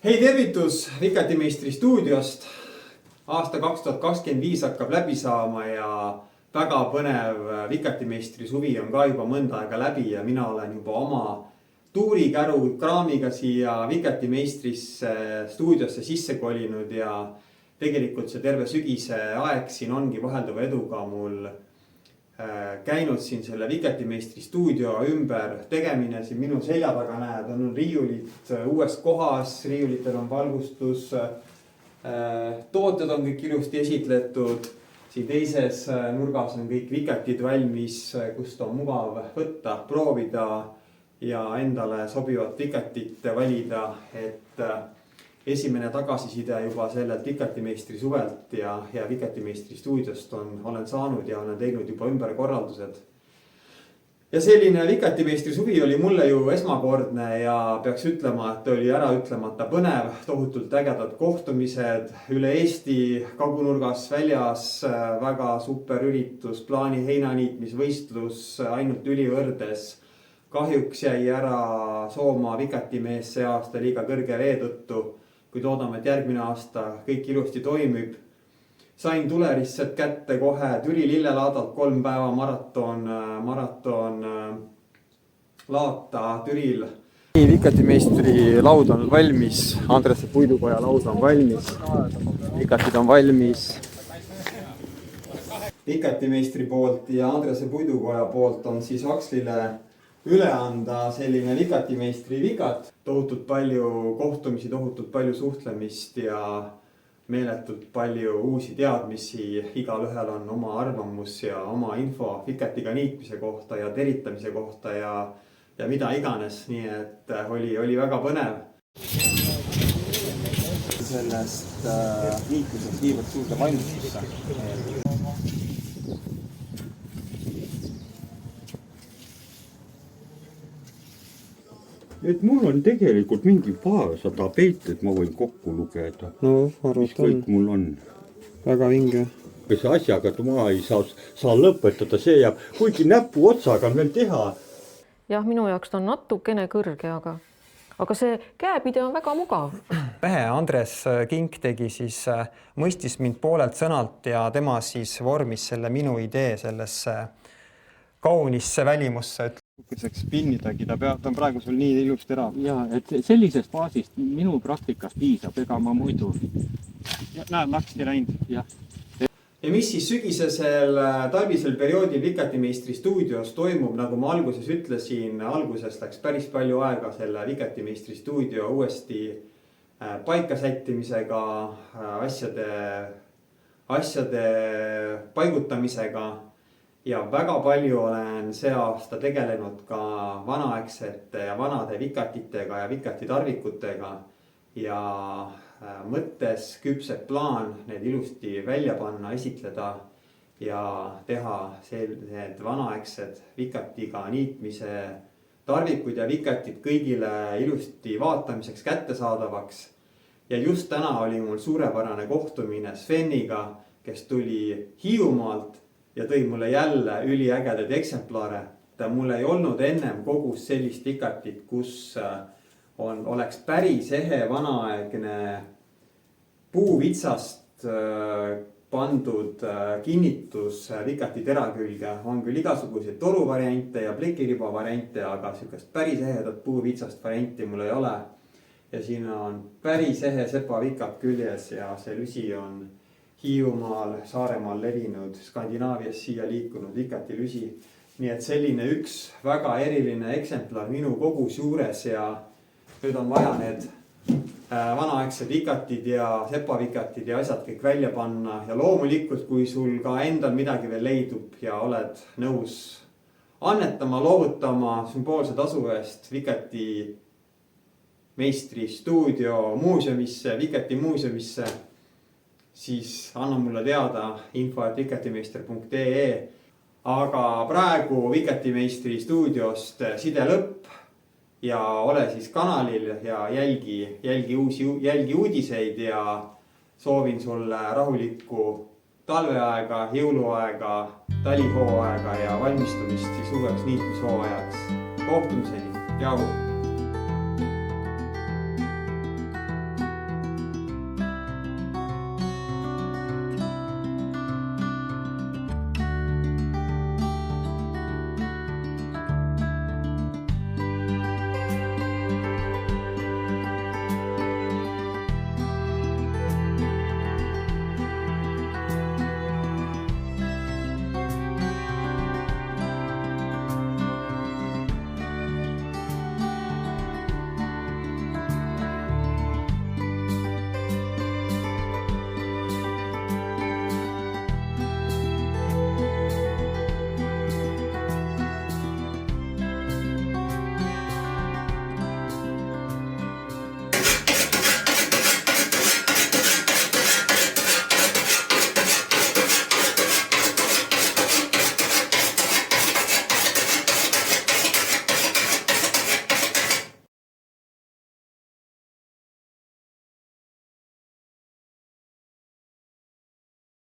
Hei tervitus Vikatimeistri stuudiost. Aasta 2025 hakkab läbi saama ja väga põnev Vikatimeistri suvi on ka juba mõnda aega läbi ja mina olen juba oma tuurikäru kraamiga siia Vikatimeistrisse stuudiosse sisse kolinud ja tegelikult see terve sügise aeg siin ongi vahelduva eduga mul käinud siin selle Vikatimeistri stuudio ümber tegemine. Siin minu selja taga näed, on riiulid uues kohas, riiulitel on valgustus, tooted on kõik ilusti esitletud. Siin teises nurgas on kõik vikatid valmis, kust on mugav võtta, proovida ja endale sobivat vikatit valida, et esimene tagasiside juba sellelt Vikatimeistri suvelt ja Vikatimeistri stuudiost olen saanud ja olen teinud juba ümberkorraldused. Ja selline Vikatimeistri suvi oli mulle ju esmakordne ja peaks ütlema, et oli ära ütlemata põnev, tohutult ägedad kohtumised üle Eesti kagunurgas väljas, väga super üritus, plaani heinaniitmisvõistlus ainult ülivõrdes. Kahjuks jäi ära Soomaa vikatimees see aasta liiga kõrge vee tõttu. Kui loodame, et järgmine aasta kõik ilusti toimib. Sain tulerisset kätte kohe Türi lillelaadalt 3 päeva maraton laata Türil. Vikatimeistri laud on valmis, Andrese puidukoja laud on valmis, vikatid on valmis. Vikatimeistri poolt ja Andrese puidukoja poolt on siis Akslile üle anda selline Vikatimeistri vikat. Tohutult palju kohtumisi, tohutult palju suhtlemist ja meeletult palju uusi teadmisi. Igal ühel on oma arvamus ja oma info vikatiga niitmise kohta ja teritamise kohta ja mida iganes. Nii et oli väga põnev. Sellest niitmisest niivõrd suurde valmistusse. Et mul on tegelikult mingi paarsada peet, et ma võin kokku lugeda. No, mis kõik mul on. Väga vinge. See asjaga ma ei saa lõpetada, see jääb, kuigi näpu otsaga on veel teha. Jah, minu jaoks ta on natukene kõrge, aga see käepide on väga mugav. Mehe Andres Kink tegi siis, mõistis mind poolelt sõnalt ja tema siis vormis selle minu idee sellesse kaunisse välimusse. Kõseks pinnidagi, ta on praegu sul nii ilusti ära. Ja, et sellisest faasist minu praktikast piisab, ega ma muidu. Näed, naksti läinud. Ja mis siis sügisesel talvisel perioodil Vikatimeistri stuudios toimub, nagu ma alguses ütlesin, alguses läks päris palju aega selle Vikatimeistri stuudio uuesti paika sättimisega, asjade paigutamisega. Ja väga palju olen see aasta tegelenud ka vanaaegsete ja vanade vikatitega ja vikatitarvikutega ja mõttes küpseb plaan need ilusti välja panna, esitleda ja teha sellised vanaaegsed vikatiga niitmise tarvikud ja vikatid kõigile ilusti vaatamiseks kättesaadavaks. Ja just täna oli mul suurepärane kohtumine Sveniga, kes tuli Hiiumaalt ja tõi mulle jälle üliägedad eksemplare. Mul ei olnud ennem kogus sellist vikatit, kus oleks päris ehe vanaaegne puuvitsast pandud kinnitus vikati tera külge. On küll igasuguseid toruvariante ja plikiriba variante, aga sükest päris ehedat puuvitsast varianti mul ei ole. Ja siin on päris ehe sepavikat küljes ja see lüsi on Hiiumaal, Saaremaal levinud, Skandinaavias siia liikunud vikatilüsi. Nii et selline üks väga eriline eksemplar minu kogus juures ja nüüd on vaja need vanaaegsed vikatid ja sepavikatid ja asjad kõik välja panna. Ja loomulikult, kui sul ka endal midagi veel leidub ja oled nõus annetama, loovutama sümboolse tasu eest Vikatimeistri stuudio muuseumisse, Vikati muuseumisse, siis anna mulle teada info@vikatimeister.ee. Aga praegu Vikatimeistri stuudiost side lõpp ja ole siis kanalil ja jälgi uudiseid ja soovin sulle rahulikku talveaega, jõuluaega, talihooaega ja valmistumist siis uueks niitmishooajaks. Kohtumiseni, tšau!